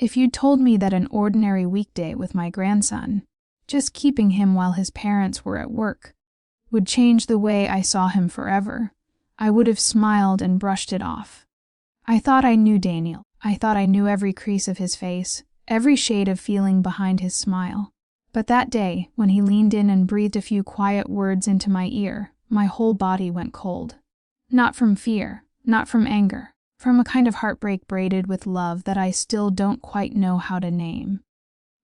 If you'd told me that an ordinary weekday with my grandson, just keeping him while his parents were at work, would change the way I saw him forever, I would have smiled and brushed it off. I thought I knew Daniel. I thought I knew every crease of his face, every shade of feeling behind his smile. But that day, when he leaned in and breathed a few quiet words into my ear, my whole body went cold. Not from fear, not from anger, from a kind of heartbreak braided with love that I still don't quite know how to name.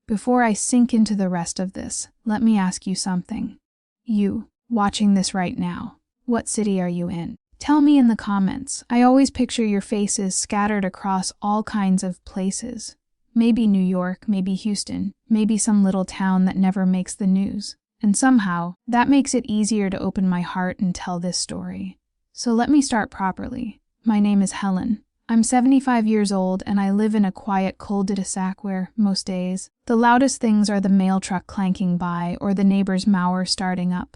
Before I sink into the rest of this, let me ask you something. You, watching this right now, what city are you in? Tell me in the comments. I always picture your faces scattered across all kinds of places. Maybe New York, maybe Houston, maybe some little town that never makes the news. And somehow, that makes it easier to open my heart and tell this story. So let me start properly. My name is Helen. I'm 75 years old and I live in a quiet cul-de-sac where, most days, the loudest things are the mail truck clanking by or the neighbor's mower starting up.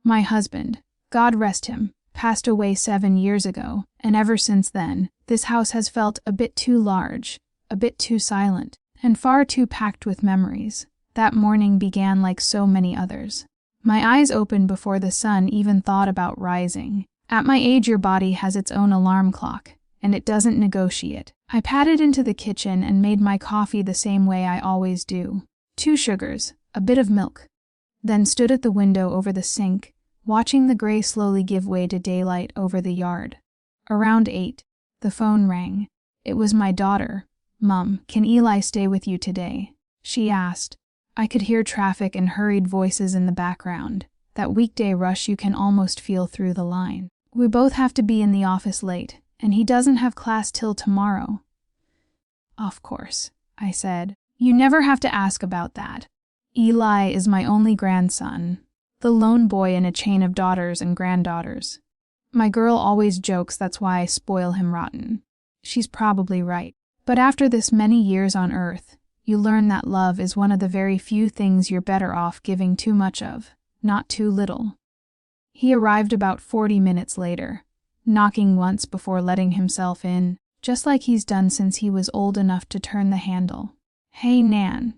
My husband, God rest him, passed away 7 years ago, and ever since then, this house has felt a bit too large, a bit too silent, and far too packed with memories. That morning began like so many others. My eyes opened before the sun even thought about rising. At my age, your body has its own alarm clock, and it doesn't negotiate. I padded into the kitchen and made my coffee the same way I always do. 2 sugars, a bit of milk. Then stood at the window over the sink, watching the gray slowly give way to daylight over the yard. Around 8, the phone rang. It was my daughter. "Mom, can Eli stay with you today?" she asked. I could hear traffic and hurried voices in the background, that weekday rush you can almost feel through the line. "We both have to be in the office late, and he doesn't have class till tomorrow." "Of course," I said. "You never have to ask about that. Eli is my only grandson, the lone boy in a chain of daughters and granddaughters. My girl always jokes that's why I spoil him rotten. She's probably right. But after this many years on Earth, you learn that love is one of the very few things you're better off giving too much of, not too little." He arrived about 40 minutes later, knocking once before letting himself in, just like he's done since he was old enough to turn the handle. "Hey, Nan,"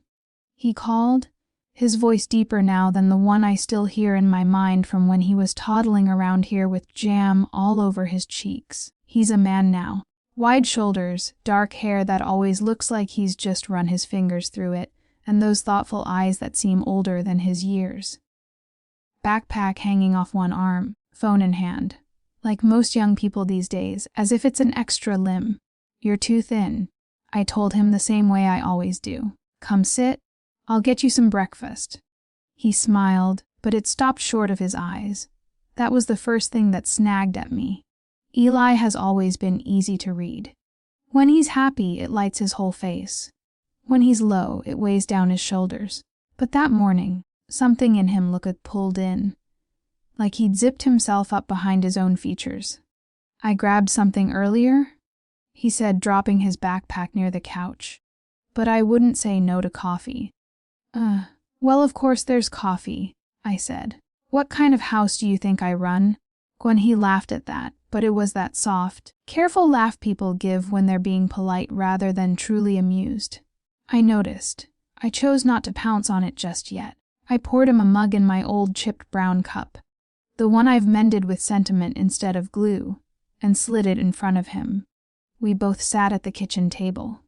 he called, his voice deeper now than the one I still hear in my mind from when he was toddling around here with jam all over his cheeks. He's a man now. Wide shoulders, dark hair that always looks like he's just run his fingers through it, and those thoughtful eyes that seem older than his years. Backpack hanging off one arm, phone in hand. Like most young people these days, as if it's an extra limb. "You're too thin," I told him the same way I always do. "Come sit. I'll get you some breakfast." He smiled, but it stopped short of his eyes. That was the first thing that snagged at me. Eli has always been easy to read. When he's happy, it lights his whole face. When he's low, it weighs down his shoulders. But that morning, something in him looked pulled in, like he'd zipped himself up behind his own features. "I grabbed something earlier," he said, dropping his backpack near the couch. "But I wouldn't say no to coffee." Well, of course there's coffee," I said. "What kind of house do you think I run?" He laughed at that, but it was that soft, careful laugh people give when they're being polite rather than truly amused. I noticed. I chose not to pounce on it just yet. I poured him a mug in my old chipped brown cup, the one I've mended with sentiment instead of glue, and slid it in front of him. We both sat at the kitchen table.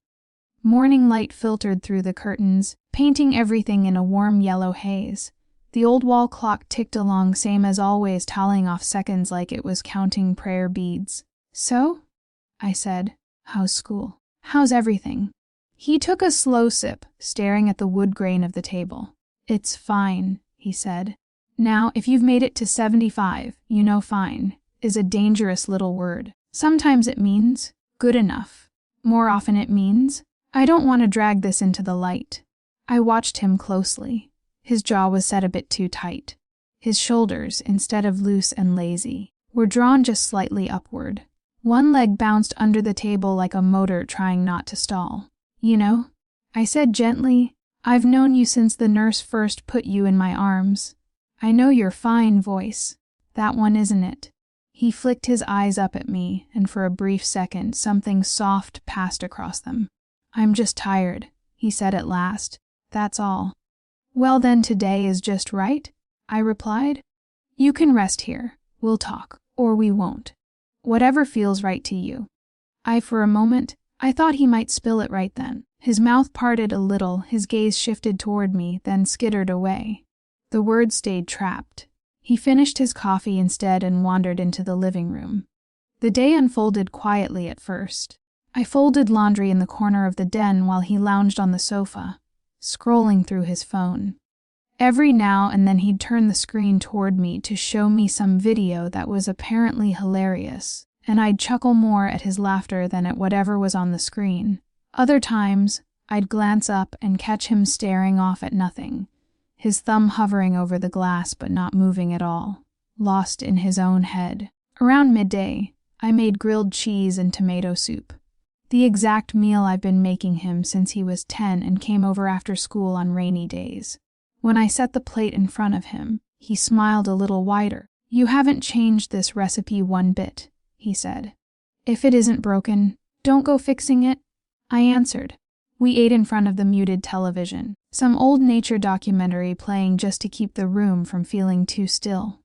Morning light filtered through the curtains, painting everything in a warm yellow haze. The old wall clock ticked along same as always, tallying off seconds like it was counting prayer beads. "So?" I said. "How's school? How's everything?" He took a slow sip, staring at the wood grain of the table. "It's fine," he said. Now, if you've made it to 75, you know fine is a dangerous little word. Sometimes it means good enough. More often it means I don't want to drag this into the light. I watched him closely. His jaw was set a bit too tight. His shoulders, instead of loose and lazy, were drawn just slightly upward. One leg bounced under the table like a motor trying not to stall. "You know," I said gently, "I've known you since the nurse first put you in my arms. I know your fine voice. That one, isn't it?" He flicked his eyes up at me, and for a brief second something soft passed across them. I'm just tired, he said at last. That's all. Well then, today is just right, I replied. You can rest here. We'll talk, or we won't. Whatever feels right to you. For a moment, I thought he might spill it right then. His mouth parted a little, his gaze shifted toward me, then skittered away. The words stayed trapped. He finished his coffee instead and wandered into the living room. The day unfolded quietly at first. I folded laundry in the corner of the den while he lounged on the sofa, scrolling through his phone. Every now and then he'd turn the screen toward me to show me some video that was apparently hilarious, and I'd chuckle more at his laughter than at whatever was on the screen. Other times, I'd glance up and catch him staring off at nothing, his thumb hovering over the glass but not moving at all, lost in his own head. Around midday, I made grilled cheese and tomato soup, the exact meal I've been making him since he was 10 and came over after school on rainy days. When I set the plate in front of him, he smiled a little wider. You haven't changed this recipe one bit, he said. If it isn't broken, don't go fixing it, I answered. We ate in front of the muted television, some old nature documentary playing just to keep the room from feeling too still.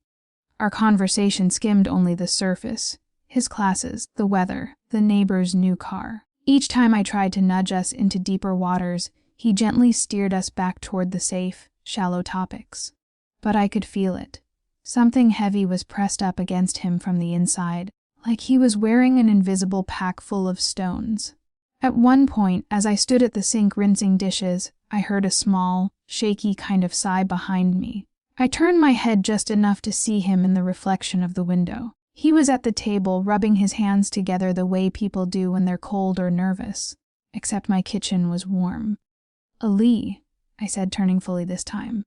Our conversation skimmed only the surface. His classes, the weather, the neighbor's new car. Each time I tried to nudge us into deeper waters, he gently steered us back toward the safe, shallow topics. But I could feel it. Something heavy was pressed up against him from the inside, like he was wearing an invisible pack full of stones. At one point, as I stood at the sink rinsing dishes, I heard a small, shaky kind of sigh behind me. I turned my head just enough to see him in the reflection of the window. He was at the table, rubbing his hands together the way people do when they're cold or nervous. Except my kitchen was warm. Ali, I said, turning fully this time.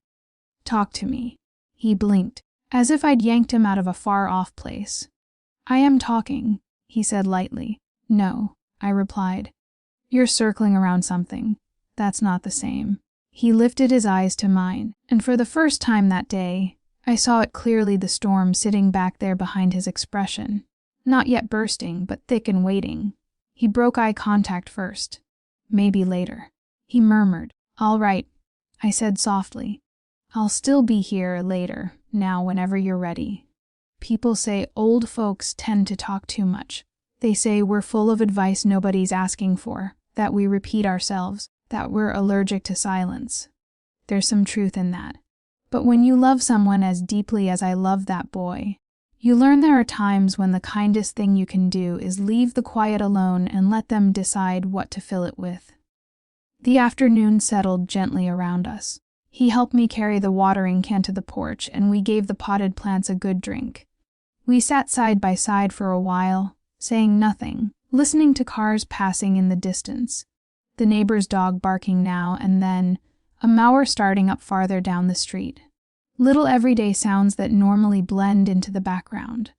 Talk to me. He blinked, as if I'd yanked him out of a far-off place. I am talking, he said lightly. No, I replied. You're circling around something. That's not the same. He lifted his eyes to mine, and for the first time that day, I saw it clearly, the storm sitting back there behind his expression. Not yet bursting, but thick and waiting. He broke eye contact first. Maybe later. He murmured, All right, I said softly. I'll still be here later, now whenever you're ready. People say old folks tend to talk too much. They say we're full of advice nobody's asking for, that we repeat ourselves, that we're allergic to silence. There's some truth in that. But when you love someone as deeply as I love that boy, you learn there are times when the kindest thing you can do is leave the quiet alone and let them decide what to fill it with. The afternoon settled gently around us. He helped me carry the watering can to the porch, and we gave the potted plants a good drink. We sat side by side for a while, saying nothing, listening to cars passing in the distance, the neighbor's dog barking now and then, a mower starting up farther down the street. Little everyday sounds that normally blend into the background.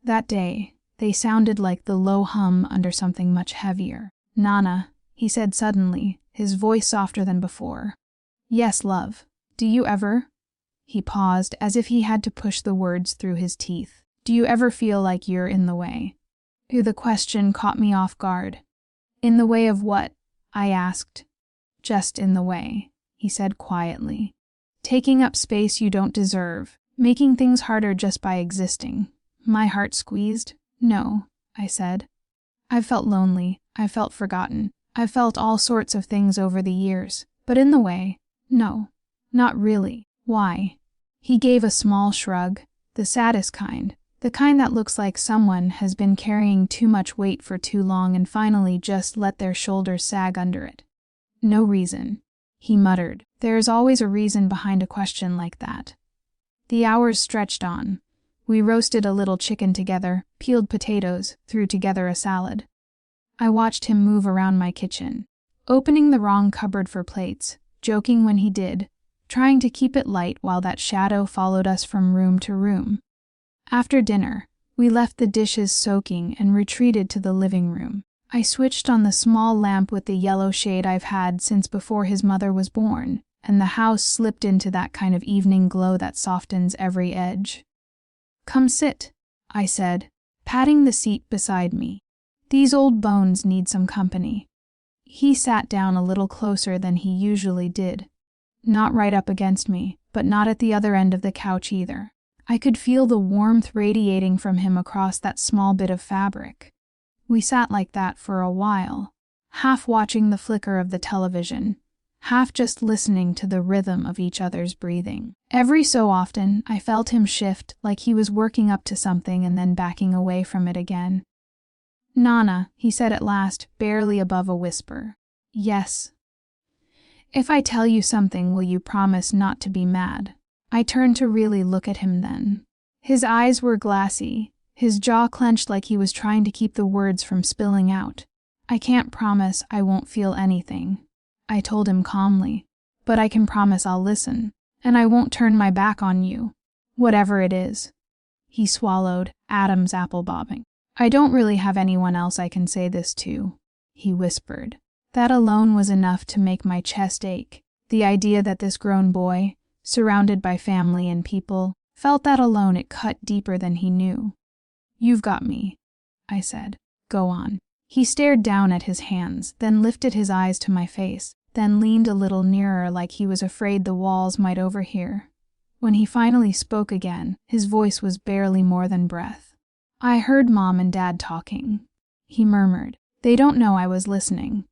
That day, they sounded like the low hum under something much heavier. Nana, he said suddenly, his voice softer than before. Yes, love. Do you ever? He paused, as if he had to push the words through his teeth. Do you ever feel like you're in the way? The question caught me off guard. In the way of what? I asked. Just in the way, he said quietly. Taking up space you don't deserve, making things harder just by existing. My heart squeezed. No, I said. I've felt lonely. I've felt forgotten. I've felt all sorts of things over the years. But in the way, no, not really. Why? He gave a small shrug, the saddest kind, the kind that looks like someone has been carrying too much weight for too long and finally just let their shoulders sag under it. No reason, he muttered. There is always a reason behind a question like that. The hours stretched on. We roasted a little chicken together, peeled potatoes, threw together a salad. I watched him move around my kitchen, opening the wrong cupboard for plates, joking when he did, trying to keep it light while that shadow followed us from room to room. After dinner, we left the dishes soaking and retreated to the living room. I switched on the small lamp with the yellow shade I've had since before his mother was born, and the house slipped into that kind of evening glow that softens every edge. Come sit, I said, patting the seat beside me. These old bones need some company. He sat down a little closer than he usually did. Not right up against me, but not at the other end of the couch either. I could feel the warmth radiating from him across that small bit of fabric. We sat like that for a while, half watching the flicker of the television, half just listening to the rhythm of each other's breathing. Every so often, I felt him shift like he was working up to something and then backing away from it again. "Nana," he said at last, barely above a whisper. "Yes." "If I tell you something, will you promise not to be mad?" I turned to really look at him then. His eyes were glassy, his jaw clenched like he was trying to keep the words from spilling out. "I can't promise I won't feel anything," I told him calmly, "but I can promise I'll listen, and I won't turn my back on you, whatever it is." He swallowed, Adam's apple bobbing. "I don't really have anyone else I can say this to," he whispered. That alone was enough to make my chest ache. The idea that this grown boy, surrounded by family and people, felt that alone, it cut deeper than he knew. "You've got me," I said. "Go on." He stared down at his hands, then lifted his eyes to my face, then leaned a little nearer like he was afraid the walls might overhear. When he finally spoke again, his voice was barely more than breath. "I heard Mom and Dad talking," he murmured. "They don't know I was listening."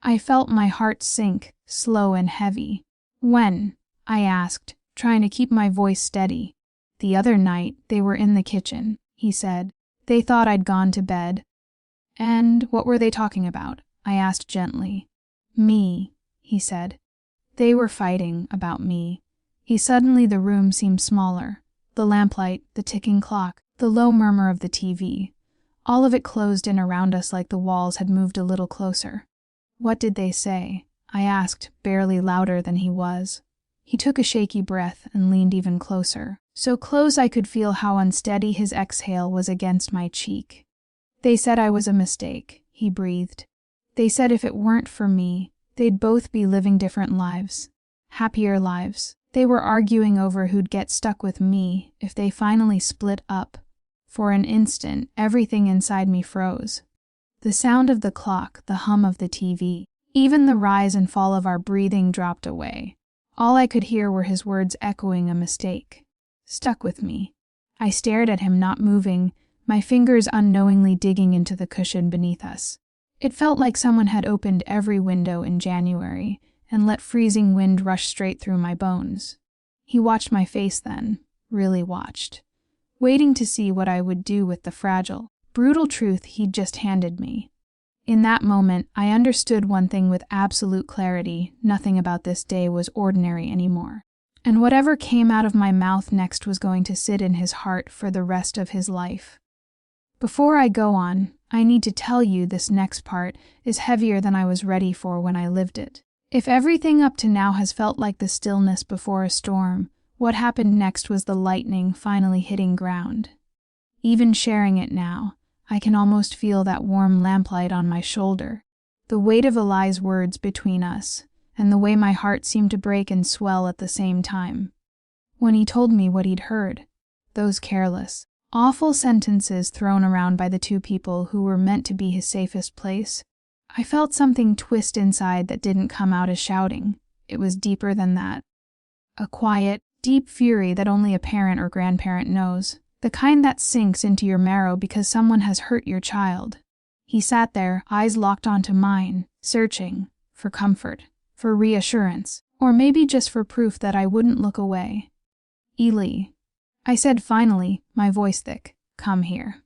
I felt my heart sink, slow and heavy. "When?" I asked, trying to keep my voice steady. "The other night, they were in the kitchen," he said. "They thought I'd gone to bed." "And what were they talking about?" I asked gently. "Me," he said. "They were fighting about me." Suddenly the room seemed smaller. The lamplight, the ticking clock, the low murmur of the TV. All of it closed in around us like the walls had moved a little closer. "What did they say?" I asked, barely louder than he was. He took a shaky breath and leaned even closer, so close I could feel how unsteady his exhale was against my cheek. "They said I was a mistake," he breathed. "They said if it weren't for me, they'd both be living different lives, happier lives. They were arguing over who'd get stuck with me if they finally split up." For an instant, everything inside me froze. The sound of the clock, the hum of the TV, even the rise and fall of our breathing dropped away. All I could hear were his words echoing a mistake. "Stuck with me." I stared at him, not moving, my fingers unknowingly digging into the cushion beneath us. It felt like someone had opened every window in January and let freezing wind rush straight through my bones. He watched my face then, really watched, waiting to see what I would do with the fragile, brutal truth he'd just handed me. In that moment, I understood one thing with absolute clarity: nothing about this day was ordinary anymore. And whatever came out of my mouth next was going to sit in his heart for the rest of his life. Before I go on, I need to tell you this next part is heavier than I was ready for when I lived it. If everything up to now has felt like the stillness before a storm, what happened next was the lightning finally hitting ground. Even sharing it now, I can almost feel that warm lamplight on my shoulder, the weight of Eli's words between us, and the way my heart seemed to break and swell at the same time. When he told me what he'd heard, those careless, awful sentences thrown around by the two people who were meant to be his safest place, I felt something twist inside that didn't come out as shouting. It was deeper than that. A quiet, deep fury that only a parent or grandparent knows. The kind that sinks into your marrow because someone has hurt your child. He sat there, eyes locked onto mine, searching for comfort, for reassurance, or maybe just for proof that I wouldn't look away. "Eli," I said finally, my voice thick, "come here."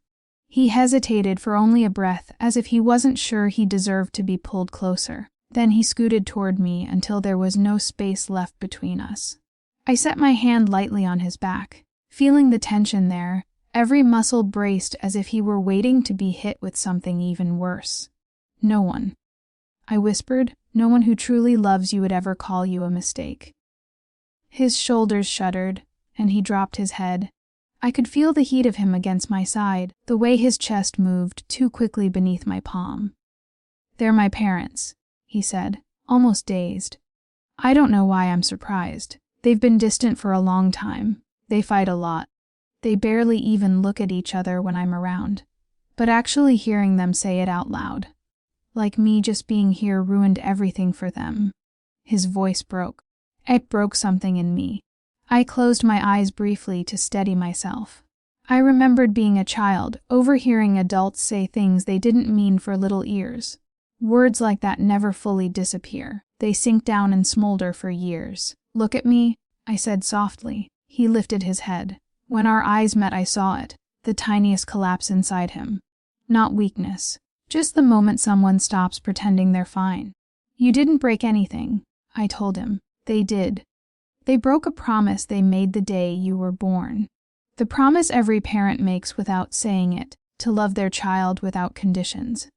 He hesitated for only a breath, as if he wasn't sure he deserved to be pulled closer. Then he scooted toward me until there was no space left between us. I set my hand lightly on his back, feeling the tension there, every muscle braced as if he were waiting to be hit with something even worse. "No one," I whispered, "no one who truly loves you would ever call you a mistake." His shoulders shuddered, and he dropped his head. I could feel the heat of him against my side, the way his chest moved too quickly beneath my palm. "They're my parents," he said, almost dazed. "I don't know why I'm surprised. They've been distant for a long time. They fight a lot. They barely even look at each other when I'm around. But actually hearing them say it out loud, Like me just being here ruined everything for them. His voice broke. It broke something in me. I closed my eyes briefly to steady myself. I remembered being a child, overhearing adults say things they didn't mean for little ears. Words like that never fully disappear. They sink down and smolder for years. "Look at me," I said softly. He lifted his head. When our eyes met, I saw it, the tiniest collapse inside him. Not weakness, just the moment someone stops pretending they're fine. "You didn't break anything," I told him. "They did. They broke a promise they made the day you were born. The promise every parent makes without saying it, to love their child without conditions."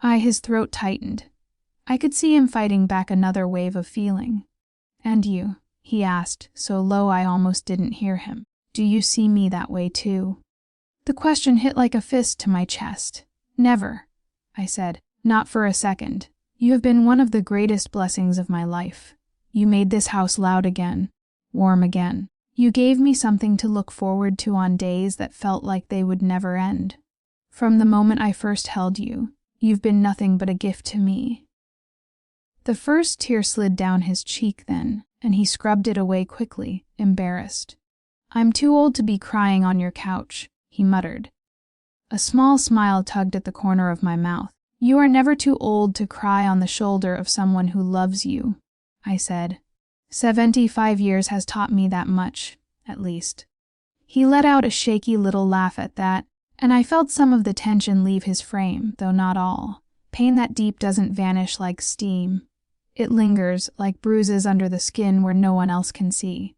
His throat tightened. I could see him fighting back another wave of feeling. "And you?" he asked, so low I almost didn't hear him. "Do you see me that way too?" The question hit like a fist to my chest. "Never," I said. "Not for a second. You have been one of the greatest blessings of my life. You made this house loud again, warm again. You gave me something to look forward to on days that felt like they would never end. From the moment I first held you, you've been nothing but a gift to me." The first tear slid down his cheek then, and he scrubbed it away quickly, embarrassed. "I'm too old to be crying on your couch," he muttered. A small smile tugged at the corner of my mouth. "You are never too old to cry on the shoulder of someone who loves you," I said. 75 years has taught me that much, at least. He let out a shaky little laugh at that, and I felt some of the tension leave his frame, though not all. Pain that deep doesn't vanish like steam. It lingers, like bruises under the skin where no one else can see.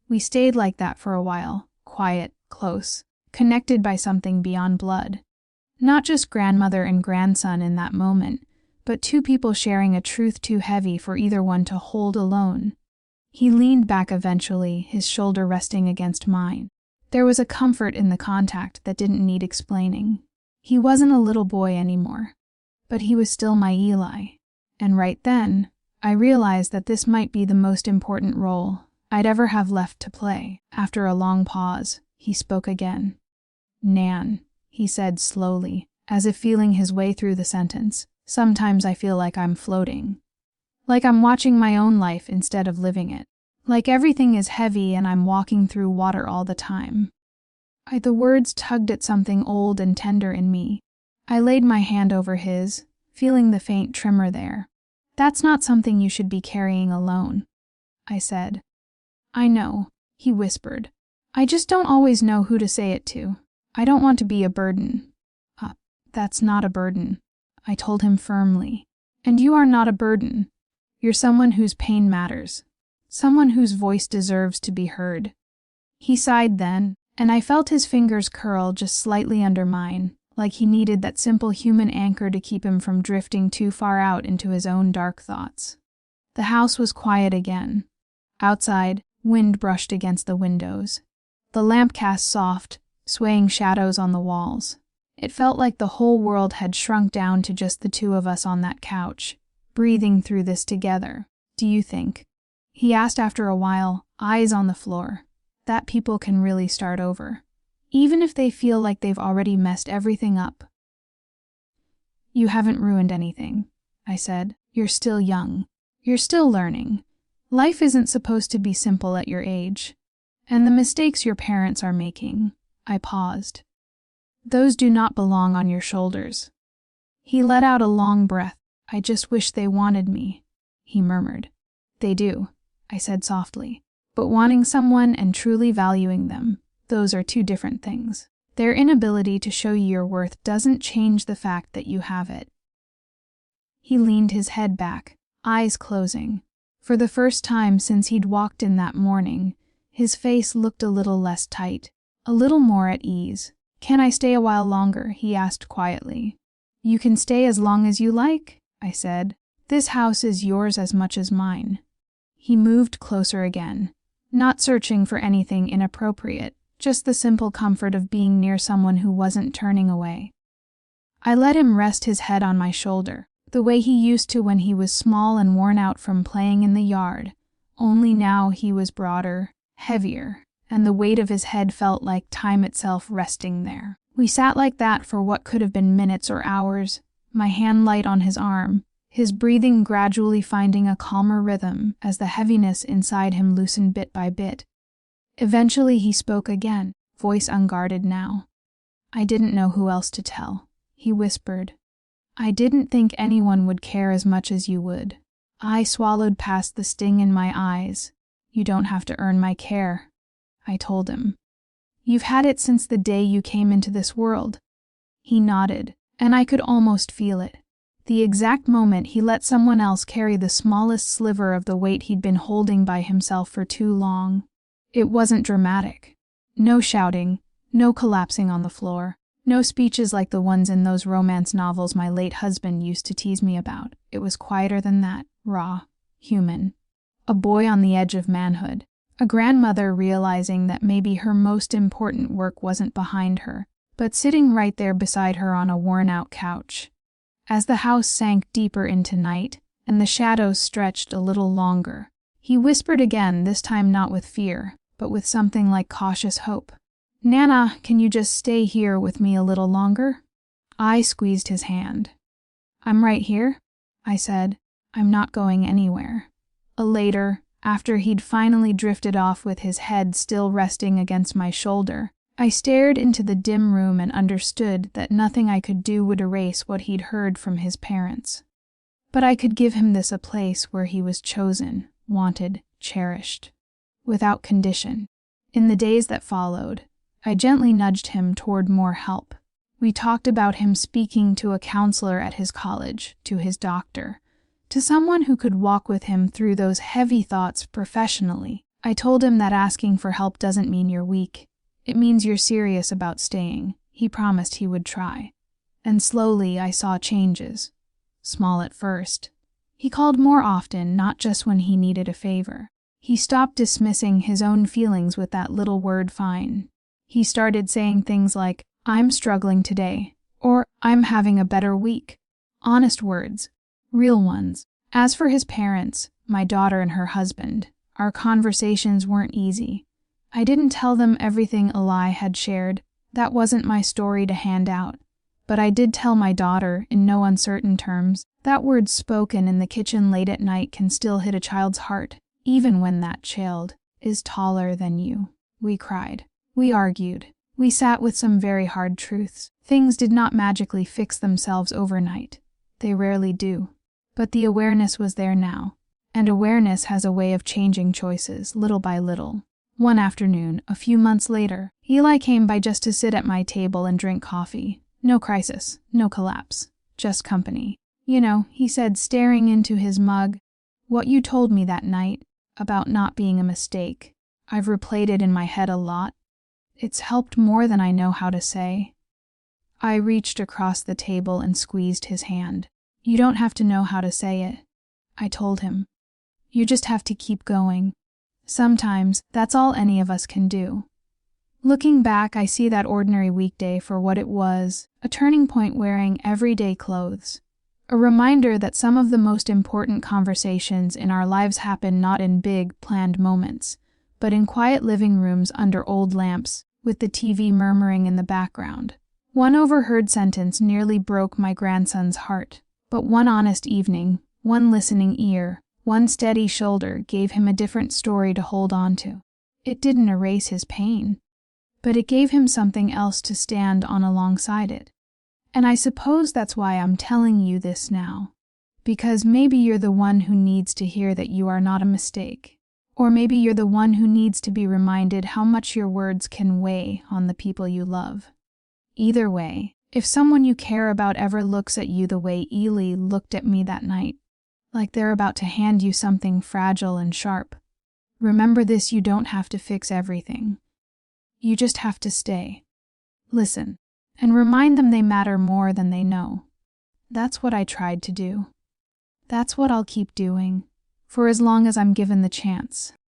We stayed like that for a while, quiet, close, connected by something beyond blood. Not just grandmother and grandson in that moment, but two people sharing a truth too heavy for either one to hold alone. He leaned back eventually, his shoulder resting against mine. There was a comfort in the contact that didn't need explaining. He wasn't a little boy anymore, but he was still my Eli. And right then, I realized that this might be the most important role I'd ever have left to play. After a long pause, he spoke again. "Nan," he said slowly, as if feeling his way through the sentence. "Sometimes I feel like I'm floating. Like I'm watching my own life instead of living it. Like everything is heavy and I'm walking through water all the time." The words tugged at something old and tender in me. I laid my hand over his, feeling the faint tremor there. "That's not something you should be carrying alone," I said. "I know," he whispered. "I just don't always know who to say it to. I don't want to be a burden." That's not a burden," I told him firmly. "And you are not a burden. You're someone whose pain matters. Someone whose voice deserves to be heard." He sighed then, and I felt his fingers curl just slightly under mine, like he needed that simple human anchor to keep him from drifting too far out into his own dark thoughts. The house was quiet again. Outside, wind brushed against the windows. The lamp cast soft, swaying shadows on the walls. It felt like the whole world had shrunk down to just the two of us on that couch, breathing through this together. "Do you think," he asked after a while, eyes on the floor, "that people can really start over, even if they feel like they've already messed everything up?" "You haven't ruined anything," I said. "You're still young. You're still learning. Life isn't supposed to be simple at your age. And the mistakes your parents are making," I paused, "those do not belong on your shoulders." He let out a long breath. "I just wish they wanted me," he murmured. "They do," I said softly. "But wanting someone and truly valuing them, those are two different things. Their inability to show you your worth doesn't change the fact that you have it." He leaned his head back, eyes closing. For the first time since he'd walked in that morning, his face looked a little less tight, a little more at ease. "Can I stay a while longer?" he asked quietly. "You can stay as long as you like," I said. "This house is yours as much as mine." He moved closer again, not searching for anything inappropriate, just the simple comfort of being near someone who wasn't turning away. I let him rest his head on my shoulder, the way he used to when he was small and worn out from playing in the yard, only now he was broader, heavier, and the weight of his head felt like time itself resting there. We sat like that for what could have been minutes or hours, my hand light on his arm, his breathing gradually finding a calmer rhythm as the heaviness inside him loosened bit by bit. Eventually he spoke again, voice unguarded now. "I didn't know who else to tell," he whispered. "I didn't think anyone would care as much as you would." I swallowed past the sting in my eyes. "You don't have to earn my care," I told him. "You've had it since the day you came into this world." He nodded, and I could almost feel it. The exact moment he let someone else carry the smallest sliver of the weight he'd been holding by himself for too long. It wasn't dramatic. No shouting, no collapsing on the floor, no speeches like the ones in those romance novels my late husband used to tease me about. It was quieter than that, raw, human. A boy on the edge of manhood. A grandmother realizing that maybe her most important work wasn't behind her, but sitting right there beside her on a worn-out couch. As the house sank deeper into night, and the shadows stretched a little longer, he whispered again, this time not with fear, but with something like cautious hope. "Nana, can you just stay here with me a little longer?" I squeezed his hand. "I'm right here," I said. "I'm not going anywhere." Later, after he'd finally drifted off with his head still resting against my shoulder, I stared into the dim room and understood that nothing I could do would erase what he'd heard from his parents. But I could give him this a place where he was chosen, wanted, cherished, without condition. In the days that followed, I gently nudged him toward more help. We talked about him speaking to a counselor at his college, to his doctor, to someone who could walk with him through those heavy thoughts professionally. I told him that asking for help doesn't mean you're weak. It means you're serious about staying. He promised he would try. And slowly I saw changes. Small at first. He called more often, not just when he needed a favor. He stopped dismissing his own feelings with that little word "fine." He started saying things like, "I'm struggling today," or "I'm having a better week." Honest words. Real ones. As for his parents, my daughter and her husband, our conversations weren't easy. I didn't tell them everything Eli had shared. That wasn't my story to hand out. But I did tell my daughter, in no uncertain terms, that words spoken in the kitchen late at night can still hit a child's heart, even when that child is taller than you. We cried. We argued. We sat with some very hard truths. Things did not magically fix themselves overnight. They rarely do. But the awareness was there now. And awareness has a way of changing choices, little by little. One afternoon, a few months later, Eli came by just to sit at my table and drink coffee. No crisis, no collapse, just company. "You know," he said, staring into his mug, "what you told me that night, about not being a mistake, I've replayed it in my head a lot. It's helped more than I know how to say." I reached across the table and squeezed his hand. "You don't have to know how to say it," I told him. "You just have to keep going. Sometimes, that's all any of us can do." Looking back, I see that ordinary weekday for what it was, a turning point wearing everyday clothes. A reminder that some of the most important conversations in our lives happen not in big, planned moments, but in quiet living rooms under old lamps, with the TV murmuring in the background. One overheard sentence nearly broke my grandson's heart, but one honest evening, one listening ear, one steady shoulder gave him a different story to hold on to. It didn't erase his pain, but it gave him something else to stand on alongside it. And I suppose that's why I'm telling you this now. Because maybe you're the one who needs to hear that you are not a mistake. Or maybe you're the one who needs to be reminded how much your words can weigh on the people you love. Either way, if someone you care about ever looks at you the way Eli looked at me that night, like they're about to hand you something fragile and sharp, remember this: you don't have to fix everything. You just have to stay. Listen, and remind them they matter more than they know. That's what I tried to do. That's what I'll keep doing, for as long as I'm given the chance.